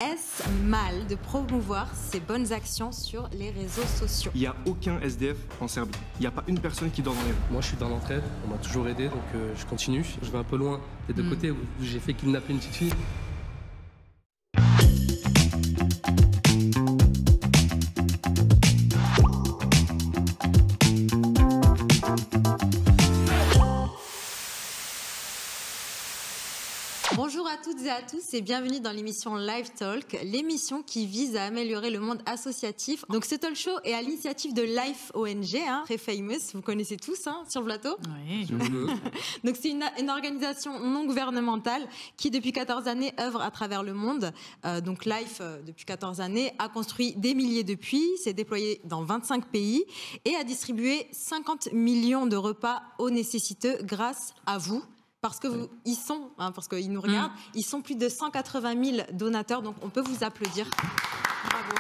Est-ce mal de promouvoir ces bonnes actions sur les réseaux sociaux? Il n'y a aucun SDF en Serbie. Il n'y a pas une personne qui dort dans les rues. Moi, je suis dans l'entraide, on m'a toujours aidé, donc je continue. Je vais un peu loin des deux côtés où j'ai fait kidnapper une petite fille. Bonjour à toutes et à tous et bienvenue dans l'émission Live Talk, l'émission qui vise à améliorer le monde associatif. Donc ce talk show est à l'initiative de Life ONG, très famous, vous connaissez tous sur le plateau. Oui. Donc c'est une organisation non gouvernementale qui depuis 14 années œuvre à travers le monde. Donc Life, depuis 14 années, a construit des milliers de puits, s'est déployé dans 25 pays et a distribué 50 millions de repas aux nécessiteux grâce à vous. Parce que ils sont, parce qu'ils nous regardent, ils sont plus de 180 000 donateurs, donc on peut vous applaudir. Bravo.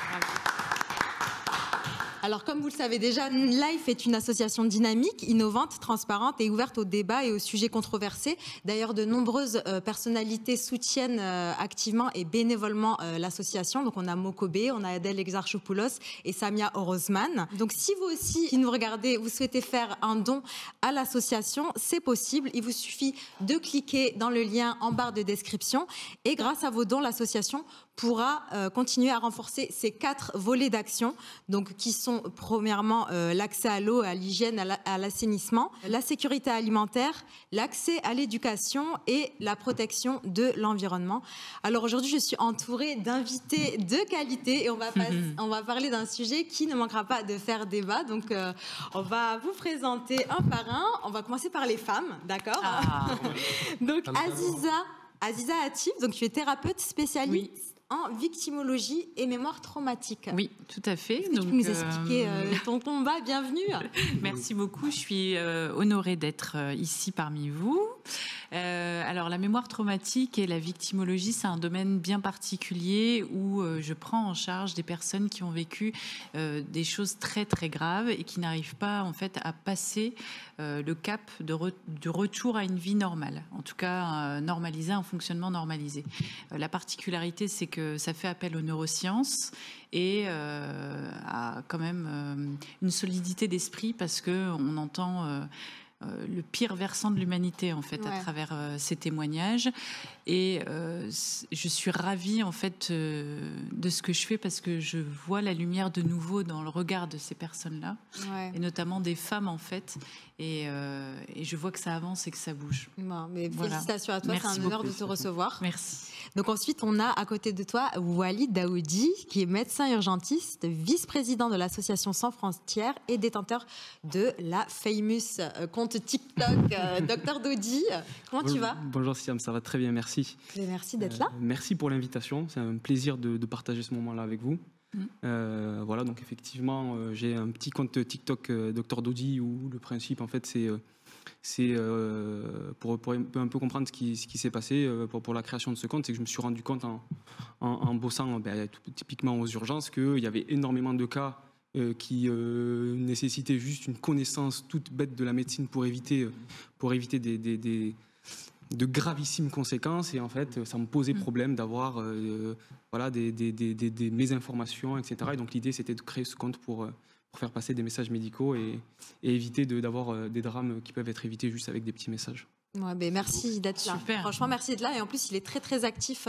Alors, comme vous le savez déjà, Life est une association dynamique, innovante, transparente et ouverte aux débats et aux sujets controversés. D'ailleurs, de nombreuses personnalités soutiennent activement et bénévolement l'association. Donc, on a Mokobé, on a Adèle Exarchopoulos et Samia Orozman. Donc, si vous aussi, qui nous regardez, vous souhaitez faire un don à l'association, c'est possible. Il vous suffit de cliquer dans le lien en barre de description. Et grâce à vos dons, l'association pourra continuer à renforcer ces 4 volets d'action, donc qui sont premièrement l'accès à l'eau, à l'hygiène, à l'assainissement, la sécurité alimentaire, l'accès à l'éducation et la protection de l'environnement. Alors aujourd'hui, je suis entourée d'invités de qualité et on va parler d'un sujet qui ne manquera pas de faire débat. Donc on va vous présenter un par un. On va commencer par les femmes, d'accord? Donc Aziza Hatif, donc tu es thérapeute spécialiste en victimologie et mémoire traumatique. Oui, tout à fait. Est-ce que tu peux nous expliquer ton combat? Bienvenue. Merci beaucoup. Je suis honorée d'être ici parmi vous. Alors, la mémoire traumatique et la victimologie, c'est un domaine bien particulier où je prends en charge des personnes qui ont vécu des choses très, très graves et qui n'arrivent pas, en fait, à passer le cap du retour à une vie normale. En tout cas, normalisé, un fonctionnement normalisé. La particularité, c'est que ça fait appel aux neurosciences et à quand même une solidité d'esprit parce qu'on entend le pire versant de l'humanité en fait à travers ces témoignages et je suis ravie en fait de ce que je fais parce que je vois la lumière de nouveau dans le regard de ces personnes-là et notamment des femmes en fait et je vois que ça avance et que ça bouge. Bon, mais félicitations à toi, c'est un honneur de te recevoir. Merci. Donc ensuite, on a à côté de toi Walid Daoudi, qui est médecin urgentiste, vice-président de l'association Sans Frontières et détenteur de la famous compte TikTok Dr Dodi. Comment tu vas? Bonjour Siam, ça va très bien, merci. Merci d'être là. Merci pour l'invitation, c'est un plaisir de partager ce moment-là avec vous. Voilà, donc effectivement, j'ai un petit compte TikTok Dr Dodi où le principe en fait c'est pour un peu comprendre ce qui s'est passé pour la création de ce compte, c'est que je me suis rendu compte en bossant typiquement aux urgences qu'il y avait énormément de cas qui nécessitaient juste une connaissance toute bête de la médecine pour éviter de gravissimes conséquences et en fait ça me posait problème d'avoir des mésinformations, etc. Et donc l'idée c'était de créer ce compte pour faire passer des messages médicaux et éviter d'avoir des drames qui peuvent être évités juste avec des petits messages. Ouais, ben merci d'être là. Super. Franchement, merci d'être là. Et en plus, il est très, très actif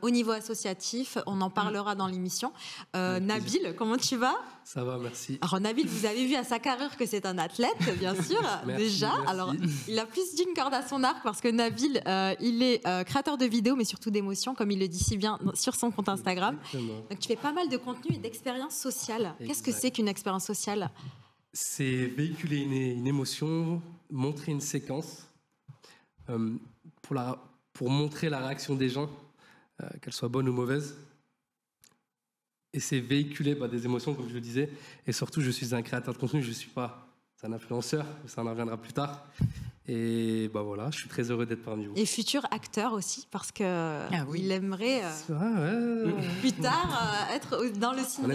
au niveau associatif. On en parlera dans l'émission. Nabil, comment tu vas? Ça va, merci. Alors, Nabil, vous avez vu à sa carrure que c'est un athlète, bien sûr, déjà. Merci. Alors, il a plus d'une corde à son arc parce que Nabil, il est créateur de vidéos, mais surtout d'émotions, comme il le dit si bien sur son compte Instagram. Exactement. Donc, tu fais pas mal de contenu et d'expériences sociales. Qu'est-ce que c'est qu'une expérience sociale? C'est véhiculer une émotion, montrer une séquence pour montrer la réaction des gens, qu'elle soit bonne ou mauvaise. Et c'est véhiculer des émotions, comme je le disais. Et surtout, je suis un créateur de contenu, je ne suis pas un influenceur, ça en reviendra plus tard. Et bah voilà, je suis très heureux d'être parmi vous. Et futur acteur aussi, parce que il aimerait plus tard être dans le cinéma.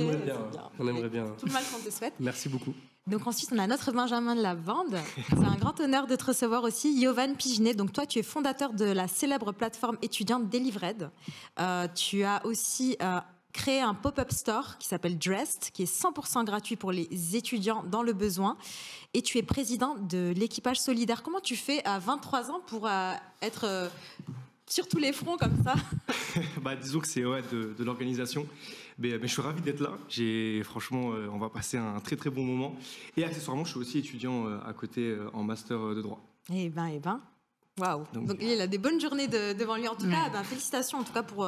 On aimerait bien. Tout le mal qu'on te souhaite. Merci beaucoup. Donc ensuite, on a notre Benjamin de la bande. C'est un grand honneur de te recevoir aussi. Yovan Piginet, donc toi, tu es fondateur de la célèbre plateforme étudiante Delivered. Tu as aussi créé un pop-up store qui s'appelle Dressed, qui est 100% gratuit pour les étudiants dans le besoin. Et tu es président de l'équipage solidaire. Comment tu fais à 23 ans pour être sur tous les fronts comme ça? Disons que c'est de l'organisation. Mais je suis ravi d'être là. Franchement, on va passer un très très bon moment. Et accessoirement, je suis aussi étudiant à côté en master de droit. Eh ben. Waouh. Donc il a des bonnes journées devant lui. En tout cas, félicitations en tout cas pour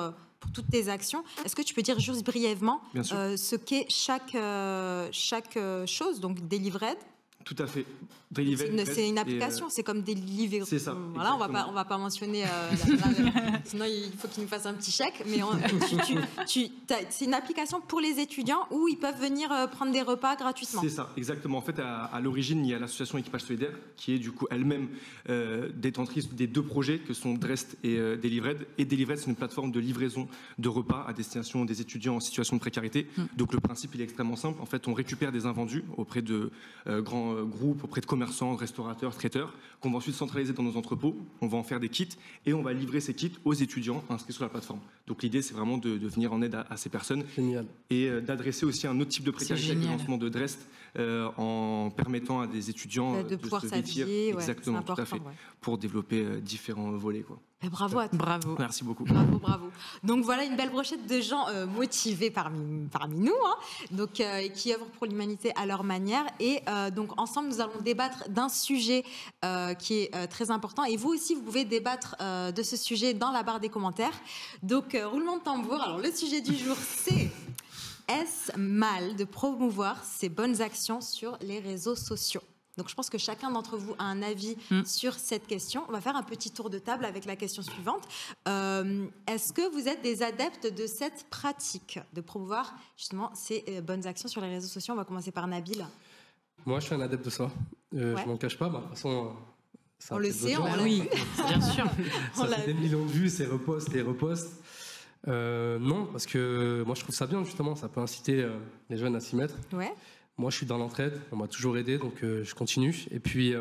toutes tes actions. Est-ce que tu peux dire juste brièvement ce qu'est chaque chose, donc Delivered? Tout à fait. C'est une application, c'est comme Deliveroo. C'est ça. Voilà, on va pas mentionner. Sinon, il faut qu'il nous fasse un petit chèque. Mais c'est une application pour les étudiants où ils peuvent venir prendre des repas gratuitement. C'est ça, exactement. En fait, à l'origine, il y a l'association Équipage Solidaire qui est du coup elle-même détentrice des deux projets que sont Dressed et Delivered. Et Delivered, c'est une plateforme de livraison de repas à destination des étudiants en situation de précarité. Donc le principe, il est extrêmement simple. En fait, on récupère des invendus auprès de grands groupes, auprès de commerçants, restaurateurs, traiteurs, qu'on va ensuite centraliser dans nos entrepôts. On va en faire des kits et on va livrer ces kits aux étudiants inscrits sur la plateforme. Donc l'idée, c'est vraiment de venir en aide à ces personnes. Génial. Et d'adresser aussi un autre type de précarité avec le lancement de Dressed en permettant à des étudiants de pouvoir se vêtir, exactement, tout à fait, pour développer différents volets, quoi. Et bravo à toi. Bravo. Merci beaucoup. Bravo. Donc voilà une belle brochette de gens motivés parmi nous, donc qui œuvrent pour l'humanité à leur manière. Et donc ensemble, nous allons débattre d'un sujet qui est très important. Et vous aussi, vous pouvez débattre de ce sujet dans la barre des commentaires. Donc roulement de tambour. Alors le sujet du jour, c'est: est-ce mal de promouvoir ces bonnes actions sur les réseaux sociaux? Donc je pense que chacun d'entre vous a un avis sur cette question. On va faire un petit tour de table avec la question suivante. Est-ce que vous êtes des adeptes de cette pratique de promouvoir justement ces bonnes actions sur les réseaux sociaux? On va commencer par Nabil. Moi, je suis un adepte de ça. Je m'en cache pas. De toute façon, on le sait, oui, bien sûr. Ça fait des millions de vues, c'est repost et repost. Non, parce que moi, je trouve ça bien, justement. Ça peut inciter les jeunes à s'y mettre. Ouais. Moi, je suis dans l'entraide, on m'a toujours aidé, donc je continue. Et puis,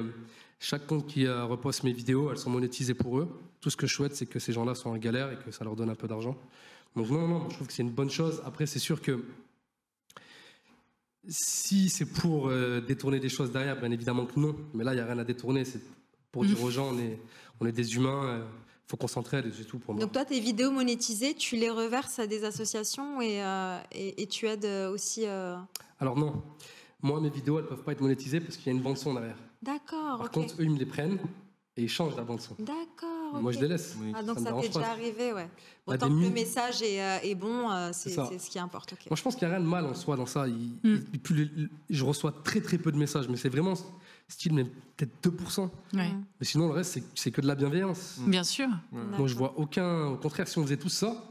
chaque compte qui reposte mes vidéos, elles sont monétisées pour eux. Tout ce que je souhaite, c'est que ces gens-là soient en galère et que ça leur donne un peu d'argent. Donc non, je trouve que c'est une bonne chose. Après, c'est sûr que si c'est pour détourner des choses derrière, bien évidemment que non. Mais là, il n'y a rien à détourner. C'est pour dire aux gens, on est des humains, faut qu'on s'entraide et c'est tout pour moi. Donc toi, tes vidéos monétisées, tu les reverses à des associations et tu aides aussi... Alors non, moi mes vidéos elles peuvent pas être monétisées parce qu'il y a une bande son derrière. D'accord. Par contre, eux ils me les prennent et ils changent la bande son. D'accord. Moi je les laisse. Ah, donc ça t'est déjà arrivé, ouais. Bah, tant que le message est bon, c'est ce qui importe. Okay. Moi je pense qu'il n'y a rien de mal en soi dans ça. Je reçois très très peu de messages, mais c'est vraiment style mais peut-être 2%. Mais sinon le reste c'est que de la bienveillance. Bien sûr. Moi je vois aucun. Au contraire, si on faisait tous ça,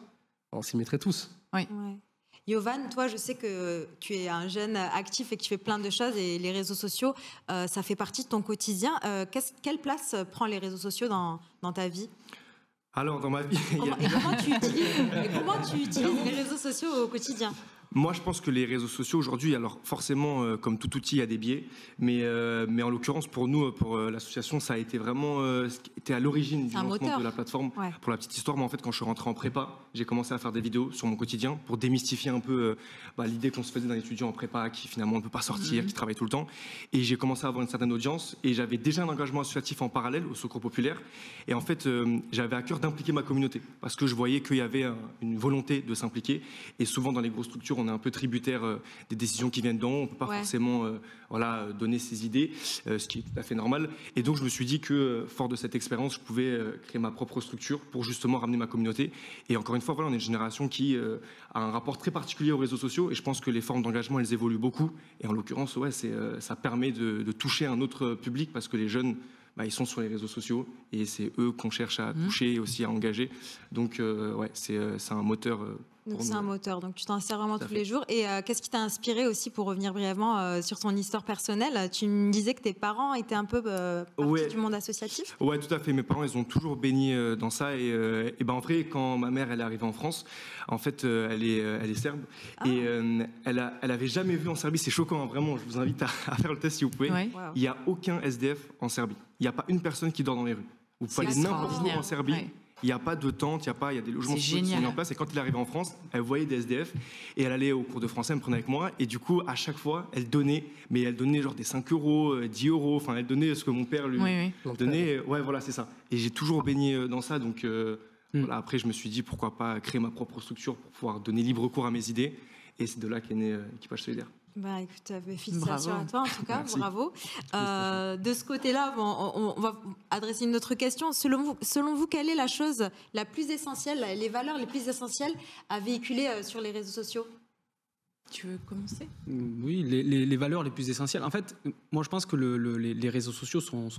on s'y mettrait tous. Oui. Ouais. Yovan, toi, je sais que tu es un jeune actif et que tu fais plein de choses et les réseaux sociaux, ça fait partie de ton quotidien. Quelle place prend les réseaux sociaux dans ta vie? Alors, dans ma vie... Comment tu utilises les réseaux sociaux au quotidien? Moi, je pense que les réseaux sociaux aujourd'hui, alors forcément, comme tout outil, il y a des biais, mais en l'occurrence, pour nous, pour l'association, ça a été vraiment ce qui était à l'origine du lancement de la plateforme. Ouais. Pour la petite histoire, moi, en fait, quand je suis rentré en prépa, j'ai commencé à faire des vidéos sur mon quotidien pour démystifier un peu l'idée qu'on se faisait d'un étudiant en prépa qui finalement ne peut pas sortir, qui travaille tout le temps. Et j'ai commencé à avoir une certaine audience et j'avais déjà un engagement associatif en parallèle au Secours Populaire. Et en fait, j'avais à cœur d'impliquer ma communauté parce que je voyais qu'il y avait une volonté de s'impliquer. Et souvent, dans les grosses structures, on est un peu tributaire des décisions qui viennent d'en haut. On ne peut pas forcément donner ses idées, ce qui est tout à fait normal. Et donc, je me suis dit que, fort de cette expérience, je pouvais créer ma propre structure pour justement ramener ma communauté. Et encore une fois, on est une génération qui a un rapport très particulier aux réseaux sociaux. Et je pense que les formes d'engagement, elles évoluent beaucoup. Et en l'occurrence, ça permet de toucher un autre public parce que les jeunes, ils sont sur les réseaux sociaux et c'est eux qu'on cherche à toucher et aussi à engager. Donc, c'est un moteur Donc c'est un moteur, donc tu t'en sers vraiment tous les jours. Et qu'est-ce qui t'a inspiré aussi, pour revenir brièvement sur ton histoire personnelle? Tu me disais que tes parents étaient un peu partis du monde associatif. Ouais, tout à fait. Mes parents, ils ont toujours baigné dans ça. Et ben, en vrai, quand ma mère elle est arrivée en France, en fait, elle est serbe. Et elle avait jamais vu en Serbie. C'est choquant, hein, vraiment. Je vous invite à faire le test si vous pouvez. Ouais. Il n'y a aucun SDF en Serbie. Il n'y a pas une personne qui dort dans les rues. Vous pouvez aller n'importe où en Serbie. Ouais. Il n'y a pas de tente, il y a des logements qui sont mis en place. Et quand elle est arrivée en France, elle voyait des SDF et elle allait au cours de français, elle me prenait avec moi. Et du coup, à chaque fois, elle donnait genre des 5 €, 10 €. Enfin, elle donnait ce que mon père lui donnait. Ouais, voilà, c'est ça. Et j'ai toujours baigné dans ça. Donc voilà, après, je me suis dit pourquoi pas créer ma propre structure pour pouvoir donner libre cours à mes idées. Et c'est de là qu'est né Équipage Solidaire. Bah écoute, félicitations à toi en tout cas, bravo. De ce côté-là, on va adresser une autre question. Selon vous, quelle est la chose la plus essentielle, les valeurs les plus essentielles à véhiculer sur les réseaux sociaux? Tu veux commencer? Oui, les valeurs les plus essentielles. En fait, moi je pense que les réseaux sociaux sont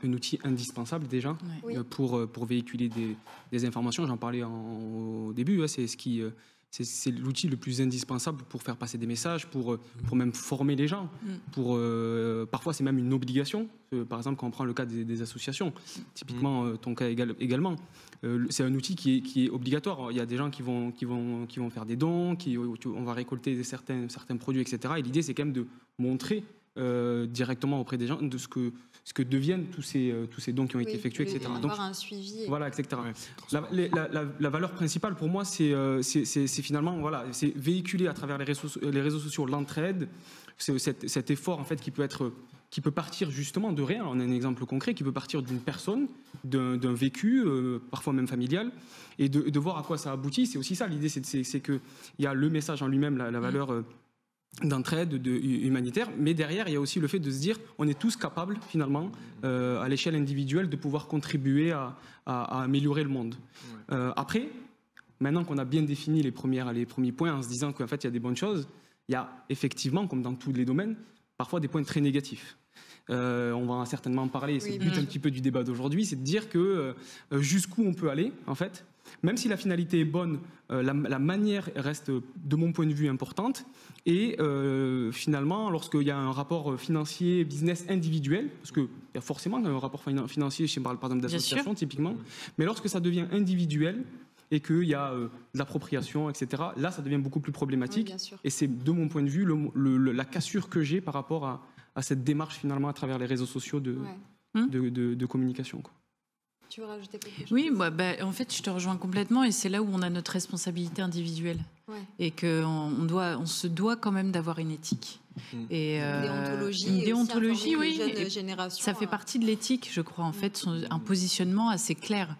un outil indispensable déjà pour véhiculer des informations. J'en parlais au début, c'est ce qui... C'est l'outil le plus indispensable pour faire passer des messages, pour même former les gens. Parfois, c'est même une obligation. Par exemple, quand on prend le cas des associations, typiquement ton cas également, c'est un outil qui est obligatoire. Il y a des gens qui vont faire des dons, on va récolter certains produits, etc. Et l'idée, c'est quand même de montrer directement auprès des gens de ce que deviennent tous ces dons qui ont été effectués, etc. Donc, un suivi. Voilà, etc. La valeur principale pour moi, c'est finalement, voilà, c'est véhiculer à travers les réseaux sociaux l'entraide, cet effort en fait qui peut partir justement de rien. On a un exemple concret qui peut partir d'une personne, d'un vécu, parfois même familial, et de voir à quoi ça aboutit. C'est aussi ça l'idée, c'est qu'il y a le message en lui-même, la valeur d'entraide, humanitaire, mais derrière il y a aussi le fait de se dire on est tous capables finalement à l'échelle individuelle de pouvoir contribuer à améliorer le monde. Après, maintenant qu'on a bien défini les premiers points en se disant qu'en fait il y a des bonnes choses, il y a effectivement, comme dans tous les domaines, parfois des points très négatifs. On va certainement en parler, c'est le but un petit peu du débat d'aujourd'hui, c'est de dire que jusqu'où on peut aller en fait. Même si la finalité est bonne, la manière reste, de mon point de vue, importante. Et finalement, lorsqu'il y a un rapport financier, business individuel, parce qu'il y a forcément un rapport financier, je parle par exemple d'association typiquement, mais lorsque ça devient individuel et qu'il y a de l'appropriation, etc., là, ça devient beaucoup plus problématique. Et c'est, de mon point de vue, la cassure que j'ai par rapport à cette démarche, finalement, à travers les réseaux sociaux de communication, quoi. Tu veux rajouter quelque chose? Oui, en fait, je te rejoins complètement, et c'est là où on a notre responsabilité individuelle, et on se doit quand même d'avoir une éthique. Et une déontologie, oui. Ça fait partie de l'éthique, je crois, en fait, un positionnement assez clair.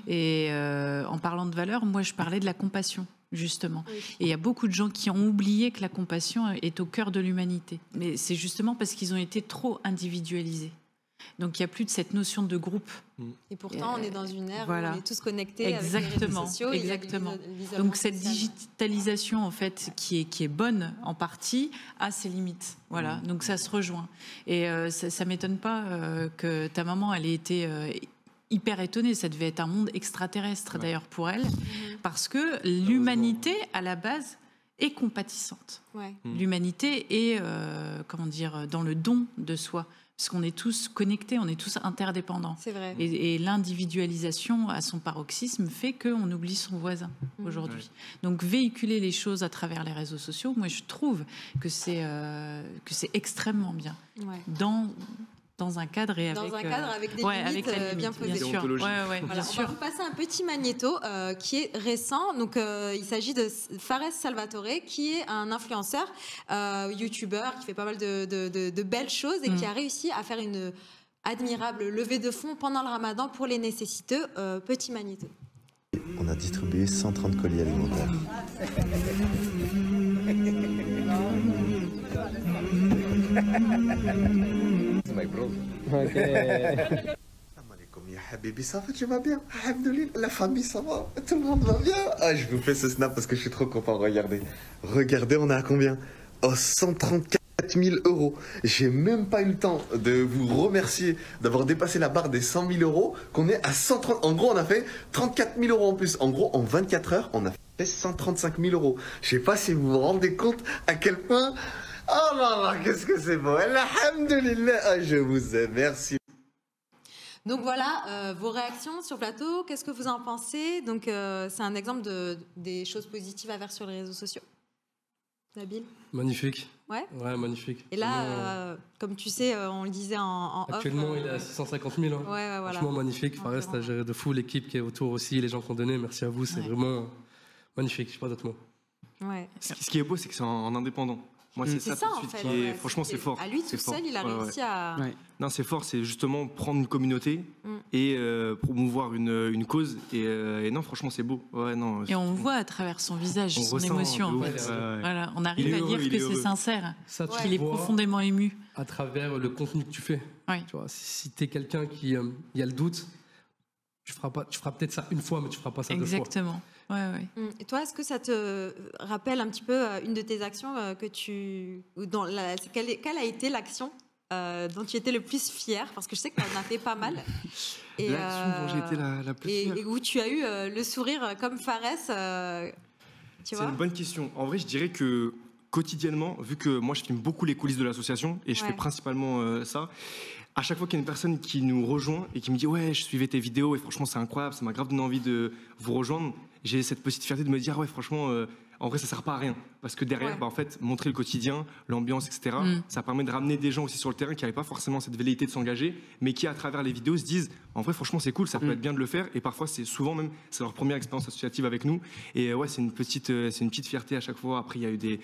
Et en parlant de valeurs, moi, je parlais de la compassion, justement. Et il y a beaucoup de gens qui ont oublié que la compassion est au cœur de l'humanité. Mais c'est justement parce qu'ils ont été trop individualisés. Donc il n'y a plus de cette notion de groupe. Et pourtant, on est dans une ère où on est tous connectés avec les réseaux sociaux. Exactement. Donc cette digitalisation, en fait, qui est bonne en partie, a ses limites. Voilà. Donc ça se rejoint. Et ça ne m'étonne pas que ta maman, elle ait été hyper étonnée. Ça devait être un monde extraterrestre, d'ailleurs, pour elle. Parce que l'humanité, à la base, est compatissante. L'humanité est, dans le don de soi. Parce qu'on est tous connectés, on est tous interdépendants. C'est vrai. Et l'individualisation à son paroxysme fait qu'on oublie son voisin aujourd'hui. Donc véhiculer les choses à travers les réseaux sociaux, moi je trouve que c'est extrêmement bien. Dans un cadre et avec... Dans un cadre avec des limites bien posées. Bien sûr. Voilà, on va vous passer un petit magnéto qui est récent. Donc, il s'agit de Fares Salvatore, qui est un influenceur, youtubeur, qui fait pas mal de belles choses et qui a réussi à faire une admirable levée de fonds pendant le ramadan pour les nécessiteux. Petit magnéto. On a distribué 130 colis alimentaires. My bro. Ok. Habibi, ça va, tu vas bien? Alhamdoulilah, la famille, ça va? Tout le monde va bien? Ah, je vous fais ce snap parce que je suis trop content. Regardez. Regardez, on est à combien? Oh, 134 000 €. J'ai même pas eu le temps de vous remercier d'avoir dépassé la barre des 100 000 €, qu'on est à 130. En gros, on a fait 34 000 € en plus. En gros, en 24 heures, on a fait 135 000 euros. Je sais pas si vous vous rendez compte à quel point... Oh là là, qu'est-ce que c'est beau. Alhamdulillah, ah, je vous aime, merci. Donc voilà, vos réactions sur plateau, qu'est-ce que vous en pensez? Donc c'est un exemple des choses positives à faire sur les réseaux sociaux. Nabil? Magnifique. Ouais, magnifique. Et là, comme tu sais, on le disait en off. Actuellement, il est à 650 000. Hein. Ouais, voilà. Franchement, magnifique. Fares, t'as géré de fou, l'équipe qui est autour aussi, les gens qui ont donné. Merci à vous, c'est vraiment magnifique. Je sais pas d'autres mots. Ouais. Ce qui est beau, c'est que c'est en indépendant. Moi, c'est ça tout de suite qui est... Franchement, c'est fort. À lui tout seul, il a réussi à... Non, c'est fort, c'est justement prendre une communauté et promouvoir une cause. Et non, franchement, c'est beau. Ouais, non, et on voit à travers son visage, son émotion. En fait. Voilà, on arrive à lire que c'est sincère, qu'il est profondément ému. À travers le contenu que tu fais. Tu vois, si tu es quelqu'un qui a le doute, tu feras peut-être ça une fois, mais tu feras pas ça deux fois. Exactement. Ouais. Et toi, est-ce que ça te rappelle un petit peu une de tes actions que tu... Quelle a été l'action dont tu étais le plus fier? Parce que je sais que tu en as fait pas mal. L'action dont j'ai été la plus fière. Et où tu as eu le sourire comme Fares, tu vois? C'est une bonne question. En vrai, je dirais que quotidiennement, vu que moi je filme beaucoup les coulisses de l'association et je fais principalement ça, à chaque fois qu'il y a une personne qui nous rejoint et qui me dit ouais, je suivais tes vidéos et franchement c'est incroyable, ça m'a grave donné envie de vous rejoindre, j'ai cette petite fierté de me dire ouais, franchement en vrai ça sert pas à rien parce que derrière en fait montrer le quotidien, l'ambiance, etc. Ça permet de ramener des gens aussi sur le terrain qui n'avaient pas forcément cette velléité de s'engager mais qui à travers les vidéos se disent en vrai franchement c'est cool, ça peut être bien de le faire et parfois c'est souvent même c'est leur première expérience associative avec nous et ouais c'est une petite fierté à chaque fois. Après il y a eu des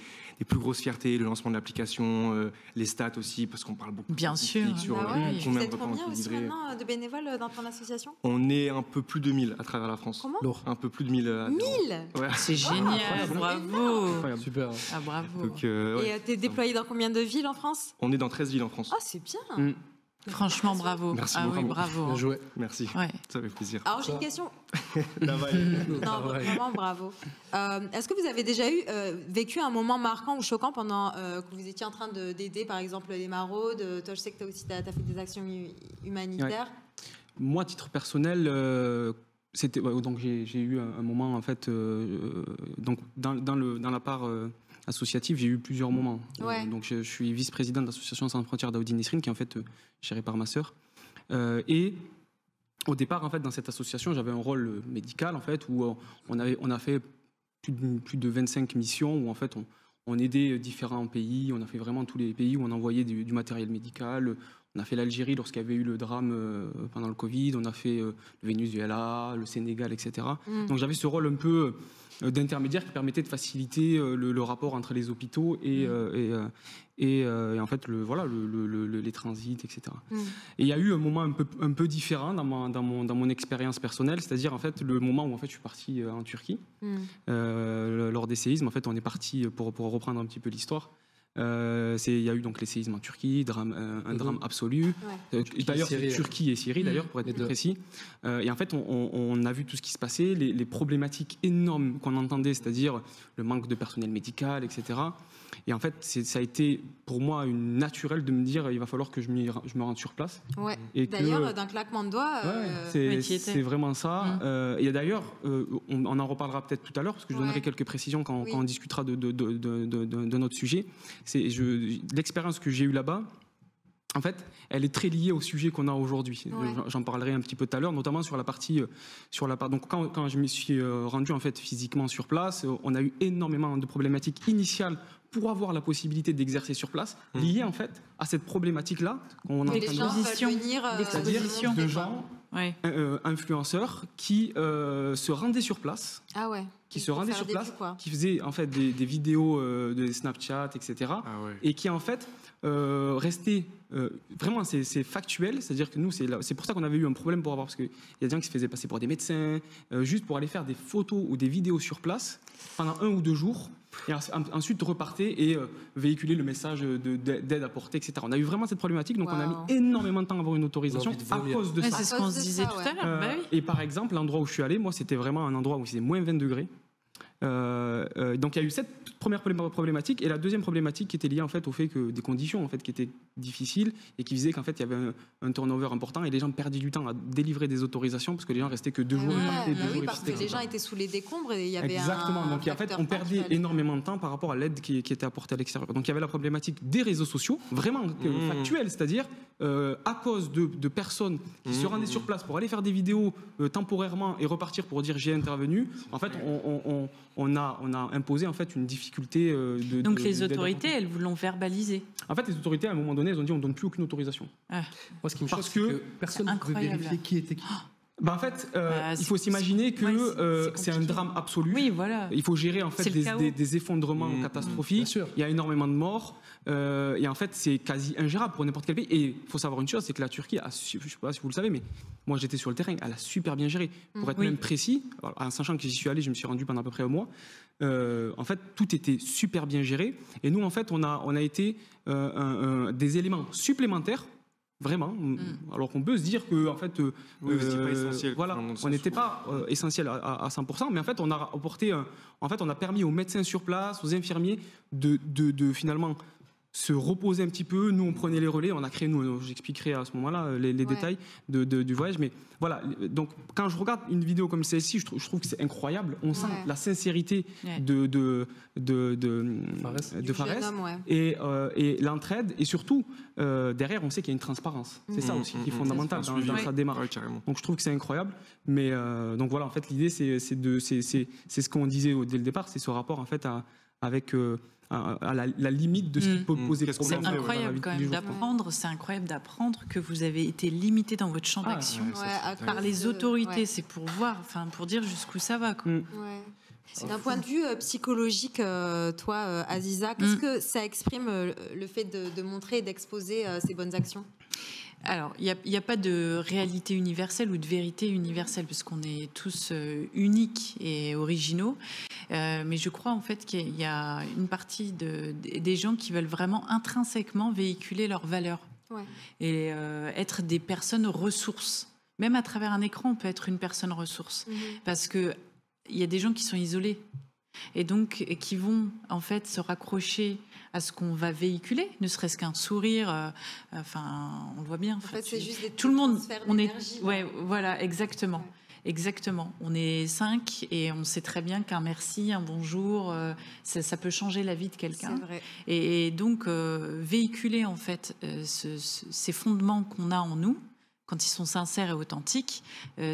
plus grosses fiertés, le lancement de l'application, les stats aussi parce qu'on parle beaucoup bien sûr sur vous êtes combien aussi maintenant de bénévoles dans ton association? On est un peu plus de 1000 à travers la France. Comment? Un peu plus de 1000. 1000 C'est génial, bravo. Super. Ah, bravo. Donc, et t'es déployé dans combien de villes en France? On est dans 13 villes en France. Oh, c'est bien. Franchement, bravo. Merci beaucoup. Oui, bravo. Bien joué. Merci. Ça fait plaisir. Alors, j'ai une question. Non, vraiment bravo. Est-ce que vous avez déjà vécu un moment marquant ou choquant pendant que vous étiez en train d'aider, par exemple, les maraudes? Toi, je sais que toi aussi, tu as fait des actions humanitaires. Moi, à titre personnel, donc j'ai eu un moment, en fait, donc dans la part associative, j'ai eu plusieurs moments. Donc je suis vice-président de l'association Sans Frontières d'Aoudi Nisrine, qui est en fait gérée par ma sœur. Et au départ, en fait, dans cette association, j'avais un rôle médical, en fait, où on a fait plus de 25 missions, où en fait on aidait différents pays. On a fait vraiment tous les pays où on envoyait du matériel médical. On a fait l'Algérie lorsqu'il y avait eu le drame pendant le Covid. On a fait le Venezuela, le Sénégal, etc. Donc j'avais ce rôle un peu d'intermédiaire qui permettait de faciliter le rapport entre les hôpitaux et en fait les transits, etc. Et il y a eu un moment un peu différent dans mon expérience personnelle, c'est-à-dire en fait le moment où en fait je suis parti en Turquie lors des séismes. En fait, on est parti pour reprendre un petit peu l'histoire. Il y a eu donc les séismes en Turquie, un drame absolu. D'ailleurs, Turquie et Syrie, d'ailleurs, pour être plus précis. Et en fait, on a vu tout ce qui se passait, les problématiques énormes qu'on entendait, c'est-à-dire le manque de personnel médical, etc. Et en fait, ça a été pour moi une naturelle de me dire il va falloir que je me rende sur place. D'ailleurs, d'un claquement de doigts, c'est vraiment ça. Et d'ailleurs, on en reparlera peut-être tout à l'heure, parce que je donnerai quelques précisions quand on discutera de notre sujet. L'expérience que j'ai eue là-bas, en fait, elle est très liée au sujet qu'on a aujourd'hui. J'en parlerai un petit peu tout à l'heure, notamment sur la partie. Donc, quand je me suis rendu en fait physiquement sur place, on a eu énormément de problématiques initiales pour avoir la possibilité d'exercer sur place, liées en fait à cette problématique-là qu'on est en train d'exposition de gens, influenceurs qui se rendaient sur place. Qui se rendaient sur place, qui faisaient en fait des vidéos de Snapchat, etc. Et qui en fait restaient vraiment, c'est factuel, c'est-à-dire que nous, c'est pour ça qu'on avait eu un problème pour avoir, parce qu'il y a des gens qui se faisaient passer pour des médecins, juste pour aller faire des photos ou des vidéos sur place pendant 1 ou 2 jours. Et ensuite repartir et véhiculer le message d'aide apportée, etc. On a eu vraiment cette problématique, donc on a mis énormément de temps à avoir une autorisation à cause de ça. C'est ce qu'on se disait tout à l'heure. Et par exemple, l'endroit où je suis allé, moi, c'était vraiment un endroit où il faisait moins 20 degrés. Donc il y a eu cette première problématique, et la deuxième problématique qui était liée en fait au fait que des conditions en fait qui étaient difficiles et qui faisaient qu'en fait il y avait un turnover important et les gens perdaient du temps à délivrer des autorisations parce que les gens restaient que 2 jours. Parce que les gens étaient sous les décombres et il y avait exactement. Donc en fait on perdait énormément de temps par rapport à l'aide qui était apportée à l'extérieur. Donc il y avait la problématique des réseaux sociaux, vraiment factuelle, c'est-à-dire à cause de personnes qui se rendaient sur place pour aller faire des vidéos temporairement et repartir pour dire j'ai intervenu. En fait on a imposé en fait une difficulté donc les autorités, elles vous l'ont verbalisé. En fait, les autorités, à un moment donné, elles ont dit on ne donne plus aucune autorisation. Moi, ce qui me choque, c'est que personne ne pouvait vérifier qui était qui. En fait, il faut s'imaginer que c'est un drame absolu. Oui, voilà. Il faut gérer en fait des effondrements catastrophiques. Il y a énormément de morts. Et en fait, c'est quasi ingérable pour n'importe quel pays. Et il faut savoir une chose, c'est que la Turquie, je ne sais pas si vous le savez, mais moi j'étais sur le terrain, elle a super bien géré. Pour être même précis, en sachant que j'y suis allé, je me suis rendu pendant à peu près un mois. En fait, tout était super bien géré. Et nous, en fait, on a été des éléments supplémentaires. Vraiment, alors qu'on peut se dire que en fait, pas essentiel, voilà, on n'était pas essentiel à 100%, mais en fait, on a apporté, on a permis aux médecins sur place, aux infirmiers de finalement se reposer un petit peu. Nous, on prenait les relais, on a créé, j'expliquerai à ce moment-là les détails du voyage, mais voilà. Donc, quand je regarde une vidéo comme celle-ci, je trouve que c'est incroyable. On sent la sincérité de Fares et l'entraide, et surtout derrière, on sait qu'il y a une transparence. C'est ça aussi qui est fondamental dans sa démarche. Donc, je trouve que c'est incroyable. Mais donc voilà, en fait, l'idée, c'est ce qu'on disait dès le départ, c'est ce rapport en fait avec à la limite de ce qui peut poser problème. C'est incroyable quand même d'apprendre. C'est incroyable d'apprendre que vous avez été limité dans votre champ d'action par les autorités. C'est pour voir, pour dire jusqu'où ça va. D'un point de vue psychologique, toi, Aziza, qu'est-ce que ça exprime le fait de montrer et d'exposer ces bonnes actions ? Alors, il n'y a pas de réalité universelle ou de vérité universelle, parce qu'on est tous uniques et originaux. Mais je crois en fait qu'il y a une partie des gens qui veulent vraiment intrinsèquement véhiculer leurs valeurs et être des personnes ressources. Même à travers un écran, on peut être une personne ressource. Parce qu'il y a des gens qui sont isolés et donc qui vont en fait se raccrocher à ce qu'on va véhiculer, ne serait-ce qu'un sourire. On le voit bien. En fait, c'est juste tout le monde. On est. Voilà, exactement. Ouais. Exactement. On est 5 et on sait très bien qu'un merci, un bonjour, ça peut changer la vie de quelqu'un. C'est vrai. Et donc véhiculer en fait ces fondements qu'on a en nous, quand ils sont sincères et authentiques,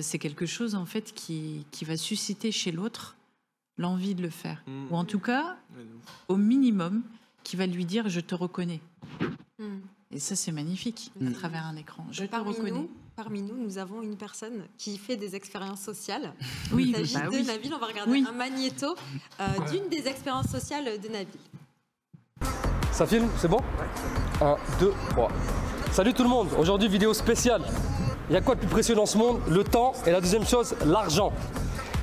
c'est quelque chose en fait qui va susciter chez l'autre l'envie de le faire, ou en tout cas, au minimum, qui va lui dire je te reconnais. Et ça, c'est magnifique à travers un écran. Je te reconnais. Parmi nous, nous avons une personne qui fait des expériences sociales. Oui, il s'agit de Nabil. On va regarder un magnéto d'une des expériences sociales de Nabil. Ça filme, c'est bon ? 1, 2, 3. Salut tout le monde. Aujourd'hui, vidéo spéciale. Il y a quoi de plus précieux dans ce monde ? Le temps, et la deuxième chose, l'argent.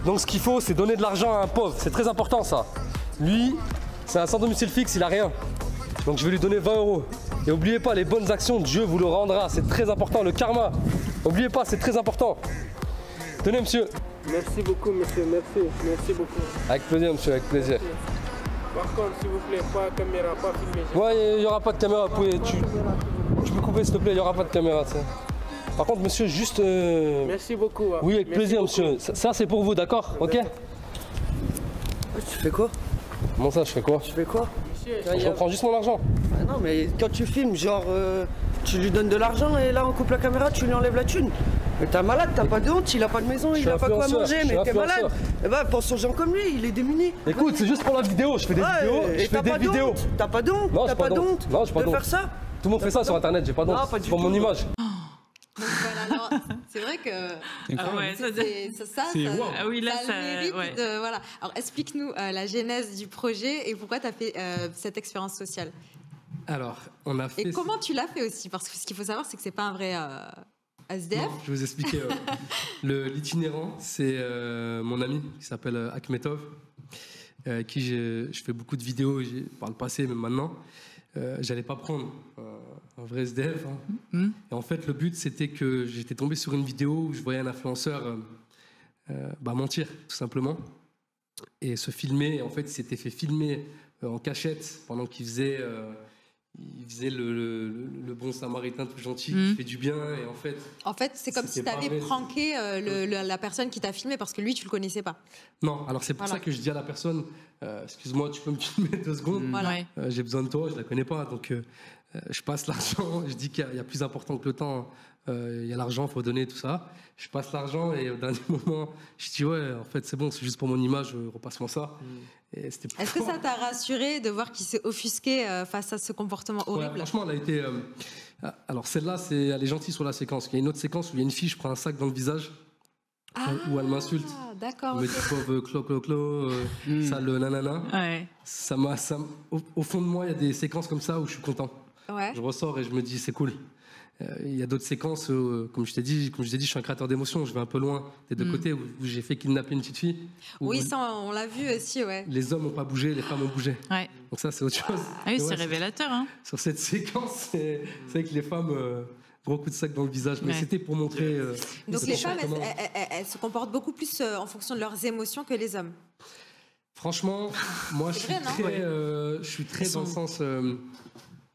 Donc ce qu'il faut, c'est donner de l'argent à un pauvre. C'est très important ça. Lui, c'est un sans domicile fixe, il a rien. Donc je vais lui donner 20 €. Et n'oubliez pas, les bonnes actions, Dieu vous le rendra. C'est très important, le karma. N'oubliez pas, c'est très important. Tenez, monsieur. Merci beaucoup, monsieur. Merci beaucoup. Avec plaisir, monsieur, avec plaisir. Par contre, s'il vous plaît, pas de caméra, pas filmé. Ouais, il n'y aura pas de caméra. Tu peux couper, s'il te plaît, il n'y aura pas de caméra. T'sais. Par contre, monsieur, juste... Merci beaucoup. Oui, avec plaisir, monsieur. Ça, c'est pour vous, d'accord ? Ok ? Tu fais quoi ? Comment ça, je fais quoi ? Tu fais quoi ? Je reprends juste mon argent. Ah non, mais quand tu filmes, genre, tu lui donnes de l'argent et là, on coupe la caméra, tu lui enlèves la thune. Mais t'es malade, t'as pas de honte, il a pas de maison, il a pas quoi manger, mais t'es malade. Eh ben, pense aux gens comme lui, il est démuni. Écoute, c'est juste pour la vidéo, je fais des vidéos. Je fais des vidéos. T'as pas de honte ? T'as pas de honte de faire ça ? Tout le monde fait ça sur internet, j'ai pas de honte. C'est pour mon image. Donc voilà, alors c'est vrai que voilà. Alors explique-nous la genèse du projet et pourquoi tu as fait cette expérience sociale. Alors, on a fait... Et comment tu l'as fait aussi, parce que ce qu'il faut savoir, c'est que c'est pas un vrai SDF. Non, je vais vous expliquer. L'itinérant, c'est mon ami qui s'appelle Akhmetov, qui je fais beaucoup de vidéos par le passé, même maintenant. J'allais pas prendre un vrai SDF. Et en fait, le but, c'était que j'étais tombé sur une vidéo où je voyais un influenceur mentir, tout simplement. et se filmer. Et en fait, il s'était fait filmer en cachette pendant qu'il faisait le bon samaritain tout gentil qui fait du bien. Et en fait, c'est comme si tu avais pranké la personne qui t'a filmé parce que lui, tu le connaissais pas. Non, alors c'est pour ça que je dis à la personne, excuse-moi, tu peux me filmer 2 secondes. J'ai besoin de toi, je la connais pas, donc je passe l'argent. Je dis qu'il y a plus important que le temps. Il y a l'argent, il faut donner tout ça. Je passe l'argent et au dernier moment, je dis ouais, en fait c'est bon, c'est juste pour mon image, repasse-moi ça. Est-ce que ça t'a rassuré de voir qu'il s'est offusqué face à ce comportement horrible? Franchement, elle a été. Alors celle-là, elle est gentille sur la séquence. Il y a une autre séquence où il y a une fille, je prends un sac dans le visage, où elle m'insulte. D'accord. Elle me dit pauvre clo, ça le nanana. Ouais. Au fond de moi, il y a des séquences comme ça où je suis content. Ouais. Je ressors et je me dis c'est cool. Il y a d'autres séquences, comme je t'ai dit, je suis un créateur d'émotions, je vais un peu loin des 2 côtés, où j'ai fait kidnapper une petite fille. Oui, ça on l'a vu aussi, ouais. Les hommes n'ont pas bougé, les femmes ont bougé. Ouais. Donc ça, c'est autre chose. Ah oui, c'est révélateur. Hein. Sur cette séquence, c'est que les femmes, gros coup de sac dans le visage. Mais c'était pour montrer... Donc les femmes, elles se comportent beaucoup plus en fonction de leurs émotions que les hommes. Franchement, moi, je suis très dans le sens...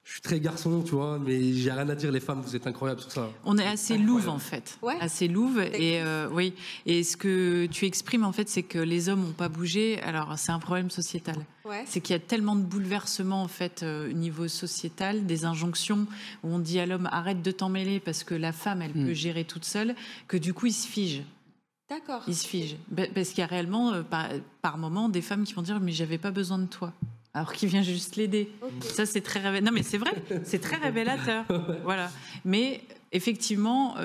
je suis très garçon, tu vois, mais j'ai rien à dire. Les femmes, vous êtes incroyables sur ça. On est assez louve en fait, assez louve. Et oui. Et ce que tu exprimes en fait, c'est que les hommes n'ont pas bougé. Alors c'est un problème sociétal. Ouais. C'est qu'il y a tellement de bouleversements en fait au niveau sociétal, des injonctions où on dit à l'homme arrête de t'en mêler parce que la femme elle peut gérer toute seule, que du coup il se fige. D'accord. Il se fige parce qu'il y a réellement par moment des femmes qui vont dire mais j'avais pas besoin de toi. Alors qu'il vient juste l'aider. Okay. Ça, c'est très révélateur. Non, mais c'est vrai, c'est très révélateur. Voilà. Mais effectivement,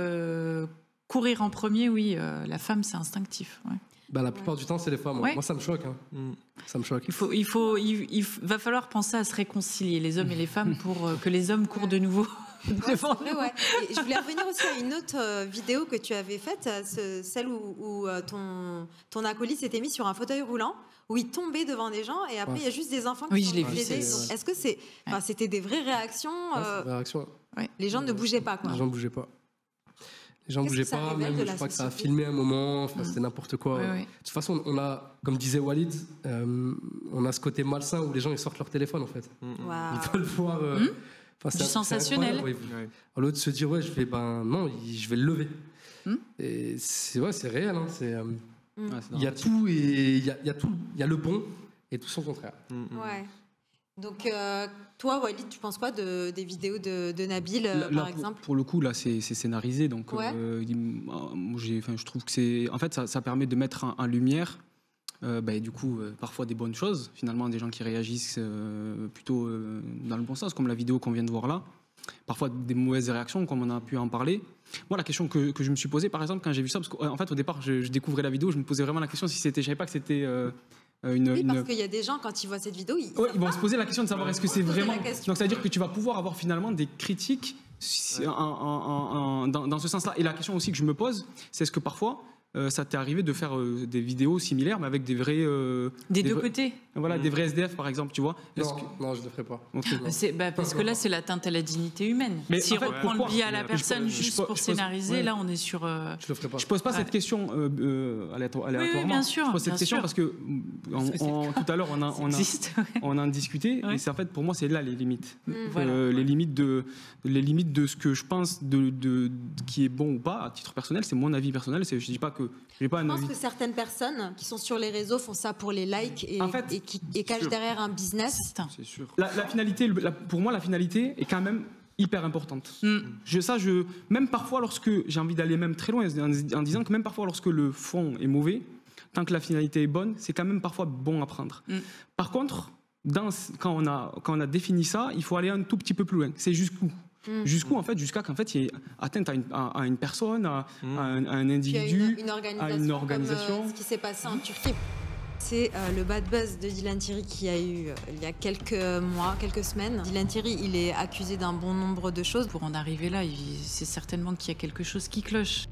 courir en premier, oui, la femme, c'est instinctif. Ouais. La plupart du temps, c'est les femmes. Ouais. Moi, ça me choque. Hein. Ça me choque. Il va falloir penser à se réconcilier, les hommes et les femmes, pour que les hommes courent de nouveau. Vrai, Et je voulais revenir aussi à une autre vidéo que tu avais faite, celle où ton acolyte s'était mis sur un fauteuil roulant, où il tombait devant des gens, et après il y a juste des enfants qui sont venus l'aider. Est-ce que c'était des vraies réactions des réactions. Les gens ne bougeaient pas, quoi. Les gens ne bougeaient pas. Les gens ne bougeaient pas, même je crois que ça a filmé un moment, c'était n'importe quoi. De toute façon, on a, comme disait Walid, on a ce côté malsain où les gens ils sortent leur téléphone en fait. Ils veulent voir... du sensationnel. Au lieu de se dire, je vais le lever. Et c'est réel. Hein, il y a tout et il y a le bon et tout son contraire. Ouais. Donc, toi, Walid, tu penses quoi des vidéos de Nabil, par exemple? Pour le coup, là, c'est scénarisé. Donc, je trouve que c'est... En fait, ça permet de mettre en lumière, du coup, parfois des bonnes choses. Finalement, des gens qui réagissent plutôt dans le bon sens, comme la vidéo qu'on vient de voir là. Parfois, des mauvaises réactions, comme on a pu en parler. Moi, la question que je me suis posée, par exemple, quand j'ai vu ça, parce qu'en fait, au départ, je découvrais la vidéo, je me posais vraiment la question si c'était... Je savais pas que c'était... parce qu'il y a des gens, quand ils voient cette vidéo, ils vont se poser la question de savoir est-ce que c'est vraiment... Donc, ça veut dire que tu vas pouvoir avoir finalement des critiques dans ce sens-là. Et la question aussi que je me pose, c'est est-ce que parfois, ça t'est arrivé de faire des vidéos similaires, mais avec des vrais... des deux côtés. Voilà, des vrais SDF, par exemple, tu vois. Non, je ne le ferai pas. Parce que là, c'est l'atteinte à la dignité humaine. Mais si on reprend le billet à la personne juste pour scénariser, là, on est sur... Je le ferai pas. Je pose pas cette question aléatoirement. Oui, bien sûr. Je pose cette question parce que tout à l'heure, on a discuté, et c'est en fait, pour moi, c'est là les limites. Les limites de ce que je pense qui est bon ou pas, à titre personnel, c'est mon avis personnel. Je dis pas que j'ai pas un avis. Je pense que certaines personnes qui sont sur les réseaux font ça pour les likes et cachent derrière un business. C'est sûr. La finalité, pour moi, la finalité est quand même hyper importante. Même parfois, lorsque j'ai envie d'aller même très loin, en disant que même parfois, lorsque le fond est mauvais, tant que la finalité est bonne, c'est quand même parfois bon à prendre. Par contre, quand on a défini ça, il faut aller un tout petit peu plus loin. C'est jusqu'où? Jusqu'où, en fait, jusqu'à qu'en fait, il y ait atteinte à une personne, à un individu, à une organisation. Comme ce qui s'est passé en Turquie. C'est le bad buzz de Dylan Thierry qui a eu il y a quelques mois, quelques semaines. Dylan Thierry, il est accusé d'un bon nombre de choses. Pour en arriver là, c'est certainement qu'il y a quelque chose qui cloche.